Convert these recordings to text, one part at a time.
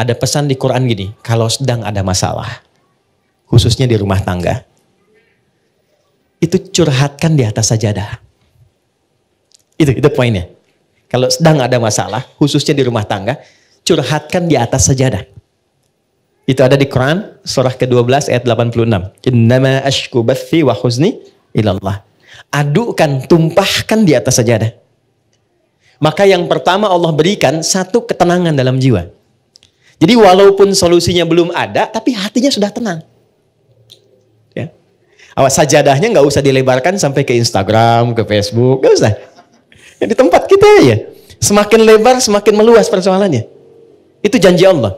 ada pesan di Quran gini, kalau sedang ada masalah, khususnya di rumah tangga, itu curhatkan di atas sajadah. Itu poinnya. Kalau sedang ada masalah, khususnya di rumah tangga, curhatkan di atas sajadah. Itu ada di Quran, surah ke-12 ayat 86. Innama ashku bathi wa huzni ilallah. Adukan, tumpahkan di atas sajadah. Maka yang pertama Allah berikan satu ketenangan dalam jiwa. Jadi walaupun solusinya belum ada, tapi hatinya sudah tenang. Ya. Awas, sajadahnya nggak usah dilebarkan sampai ke Instagram, ke Facebook, nggak usah. Ya, di tempat kita ya. Semakin lebar, semakin meluas persoalannya. Itu janji Allah.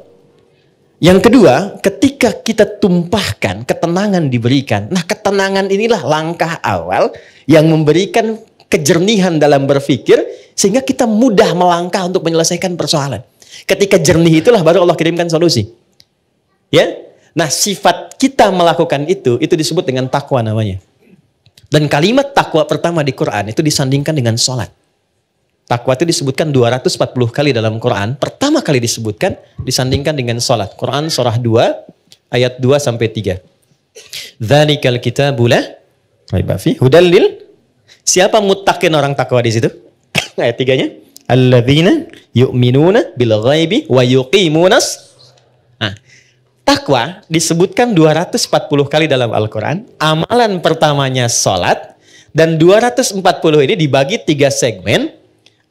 Yang kedua, ketika kita tumpahkan, ketenangan diberikan. Nah, ketenangan inilah langkah awal yang memberikan kejernihan dalam berpikir, sehingga kita mudah melangkah untuk menyelesaikan persoalan. Ketika jernih itulah baru Allah kirimkan solusi. Ya. Nah, sifat kita melakukan itu disebut dengan takwa namanya. Dan kalimat takwa pertama di Quran itu disandingkan dengan sholat. Takwa itu disebutkan 240 kali dalam Quran. Pertama kali disebutkan, disandingkan dengan sholat. Quran surah 2, ayat 2 sampai 3. Dzalikal kitabu la raiba fi hudal lil. Siapa muttaqin orang takwa di situ? Ayat 3-nya. Alladzina yu'minuna bil ghaibi wa yuqimunas. Nah, takwa disebutkan 240 kali dalam Al-Quran. Amalan pertamanya sholat. Dan 240 ini dibagi 3 segmen.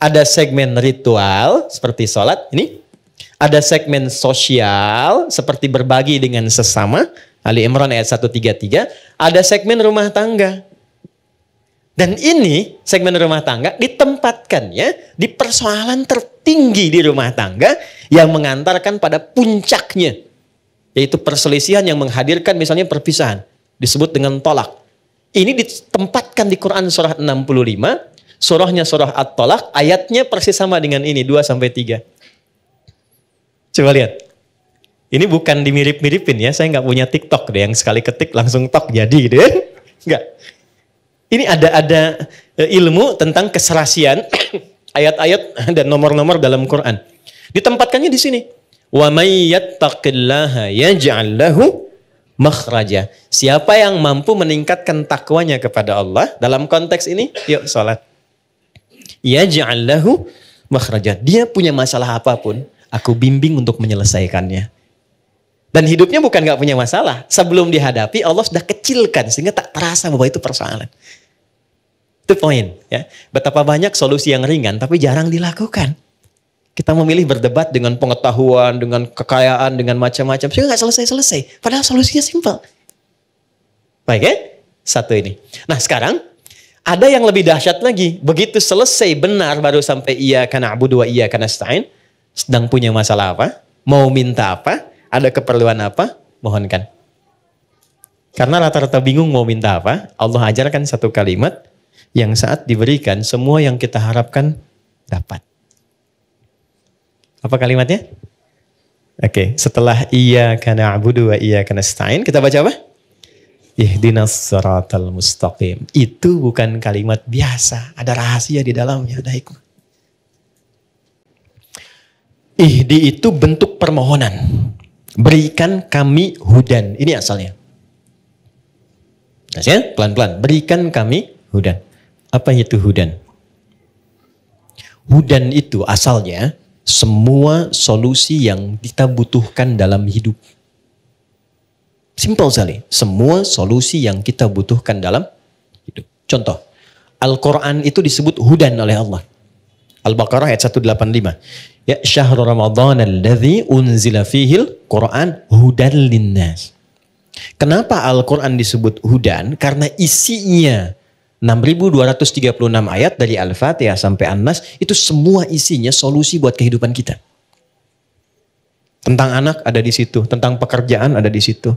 Ada segmen ritual seperti sholat ini. Ada segmen sosial seperti berbagi dengan sesama. Ali Imran ayat 133. Ada segmen rumah tangga. Dan ini segmen rumah tangga ditempatkannya di persoalan tertinggi di rumah tangga yang mengantarkan pada puncaknya. Yaitu perselisihan yang menghadirkan misalnya perpisahan. Disebut dengan tolak. Ini ditempatkan di Quran surah 65. Surahnya surah At-Tolak, ayatnya persis sama dengan ini, 2-3. Coba lihat. Ini bukan dimirip-miripin ya, saya nggak punya TikTok deh, yang sekali ketik langsung tok jadi gitu ya. Enggak. Ini ada ilmu tentang keserasian ayat-ayat dan nomor-nomor dalam Quran. Ditempatkannya di sini. Wa may yattaqillaha yaj'al lahu makhraja. Siapa yang mampu meningkatkan takwanya kepada Allah dalam konteks ini, yuk sholat. Yaj'al lahu makhraja. Dia punya masalah apapun, aku bimbing untuk menyelesaikannya. Dan hidupnya bukan gak punya masalah. Sebelum dihadapi, Allah sudah kecilkan sehingga tak terasa bahwa itu persoalan. Itu poin. Ya. Betapa banyak solusi yang ringan tapi jarang dilakukan. Kita memilih berdebat dengan pengetahuan, dengan kekayaan, dengan macam-macam. Sehingga gak selesai-selesai. Padahal solusinya simpel. Baik ya? Satu ini. Nah sekarang, ada yang lebih dahsyat lagi. Begitu selesai benar baru sampai iyyaka na'budu wa iyyaka nasta'in. Sedang punya masalah apa? Mau minta apa? Ada keperluan apa? Mohonkan. Karena rata-rata bingung mau minta apa, Allah ajarkan satu kalimat yang saat diberikan semua yang kita harapkan dapat. Apa kalimatnya? Oke, setelah iyyaka na'budu wa iyyaka nasta'in, kita baca apa? Ihdinas siratal mustaqim. Itu bukan kalimat biasa. Ada rahasia di dalamnya. Ada hikmah. Ihdi itu bentuk permohonan. Berikan kami hudan. Ini asalnya. Nah, ya? Pelan-pelan. Berikan kami hudan. Apa itu hudan? Hudan itu asalnya semua solusi yang kita butuhkan dalam hidup. Simpel sekali. Semua solusi yang kita butuhkan dalam hidup. Contoh. Al-Quran itu disebut hudan oleh Allah. Al-Baqarah ayat 185. Ya syahrul Ramadan alladzi unzila fihil Quran hudan linnas. Kenapa Al-Quran disebut hudan? Karena isinya 6.236 ayat dari Al-Fatihah sampai An-Nas. Itu semua isinya solusi buat kehidupan kita. Tentang anak ada di situ. Tentang pekerjaan ada di situ.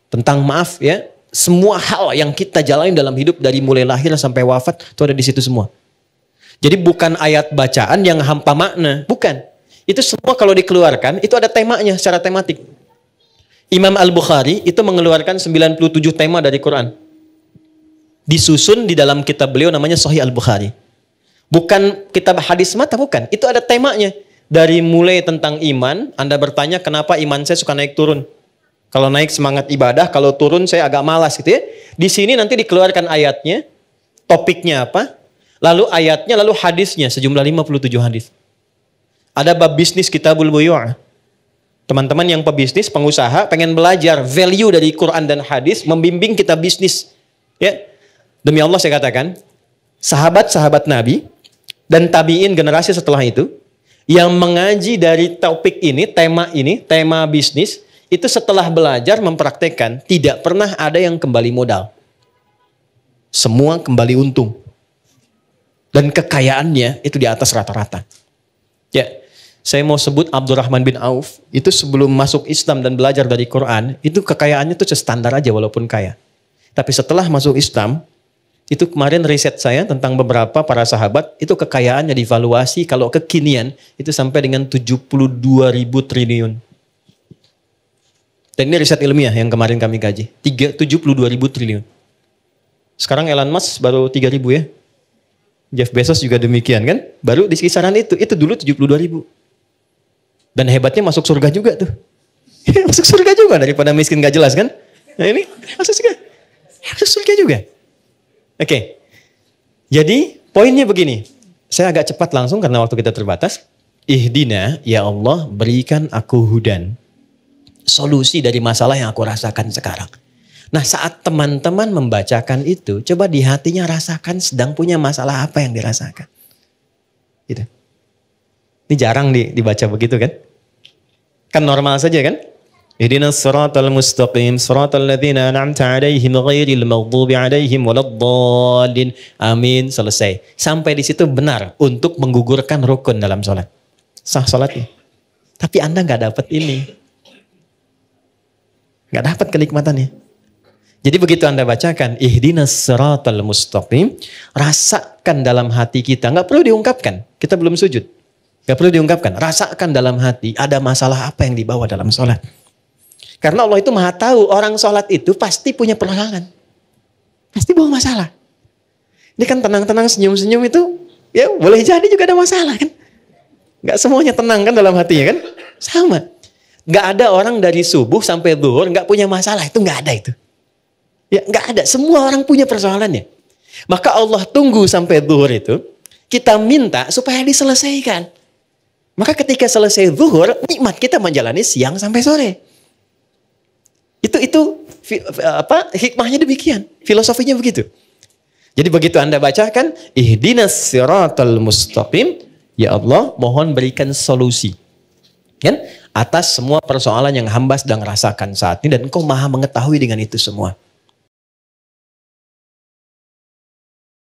Tentang maaf ya, semua hal yang kita jalani dalam hidup dari mulai lahir sampai wafat itu ada di situ semua. Jadi bukan ayat bacaan yang hampa makna, bukan. Itu semua kalau dikeluarkan itu ada temanya secara tematik. Imam Al-Bukhari itu mengeluarkan 97 tema dari Quran. Disusun di dalam kitab beliau namanya Sahih Al-Bukhari. Bukan kitab hadis mata, bukan. Itu ada temanya. Dari mulai tentang iman, Anda bertanya kenapa iman saya suka naik turun. Kalau naik semangat ibadah, kalau turun saya agak malas gitu ya. Di sini nanti dikeluarkan ayatnya, topiknya apa, lalu ayatnya, lalu hadisnya, sejumlah 57 hadis. Ada bab bisnis kitabul buyu'. Teman-teman yang pebisnis, pengusaha, pengen belajar value dari Quran dan hadis, membimbing kita bisnis. Ya, demi Allah saya katakan, sahabat-sahabat Nabi dan tabi'in generasi setelah itu, yang mengaji dari topik ini, tema bisnis, itu setelah belajar mempraktekkan, tidak pernah ada yang kembali modal. Semua kembali untung. Dan kekayaannya itu di atas rata-rata. Ya, saya mau sebut Abdurrahman bin Auf, itu sebelum masuk Islam dan belajar dari Quran, itu kekayaannya tuh standar aja walaupun kaya. Tapi setelah masuk Islam, itu kemarin riset saya tentang beberapa para sahabat, itu kekayaannya divaluasi kalau kekinian, itu sampai dengan 72.000 triliun. Dan ini riset ilmiah yang kemarin kami kaji, 72.000 triliun. Sekarang Elon Musk baru 3.000 ya. Jeff Bezos juga demikian kan, baru di kisaran itu dulu 72.000. Dan hebatnya masuk surga juga tuh. Masuk surga juga daripada miskin gak jelas kan. Nah ini masuk surga juga. Oke. Jadi poinnya begini. Saya agak cepat langsung karena waktu kita terbatas. Ihdina, ya Allah berikan aku hudan. Solusi dari masalah yang aku rasakan sekarang. Nah saat teman-teman membacakan itu, coba di hatinya rasakan sedang punya masalah apa yang dirasakan. Gitu. Ini jarang dibaca begitu kan? Kan normal saja kan? Ihdinas siratal mustaqim, siratal ladzina an'amta 'alaihim ghairil maghdubi 'alaihim waladdallin. Amin, selesai. Sampai di situ benar untuk menggugurkan rukun dalam salat. Sah salatnya. Tapi Anda nggak dapat ini. Nggak dapat kenikmatannya. Jadi begitu Anda bacakan ihdinas siratal mustaqim, rasakan dalam hati kita, nggak perlu diungkapkan. Kita belum sujud. Gak perlu diungkapkan. Rasakan dalam hati ada masalah apa yang dibawa dalam sholat. Karena Allah itu maha tahu orang sholat itu pasti punya persoalan. Pasti bawa masalah. Ini kan tenang-tenang senyum-senyum itu ya boleh jadi juga ada masalah kan. Gak semuanya tenang kan dalam hatinya kan. Sama. Gak ada orang dari subuh sampai zuhur gak punya masalah. Itu gak ada itu. Ya gak ada. Semua orang punya persoalannya. Maka Allah tunggu sampai zuhur itu. Kita minta supaya diselesaikan. Maka ketika selesai zuhur, nikmat kita menjalani siang sampai sore. Itu hikmahnya demikian, filosofinya begitu. Jadi begitu Anda bacakan, ihdinas siratal mustaqim, ya Allah, mohon berikan solusi. Kan? Atas semua persoalan yang hamba sedang rasakan saat ini dan Engkau Maha mengetahui dengan itu semua.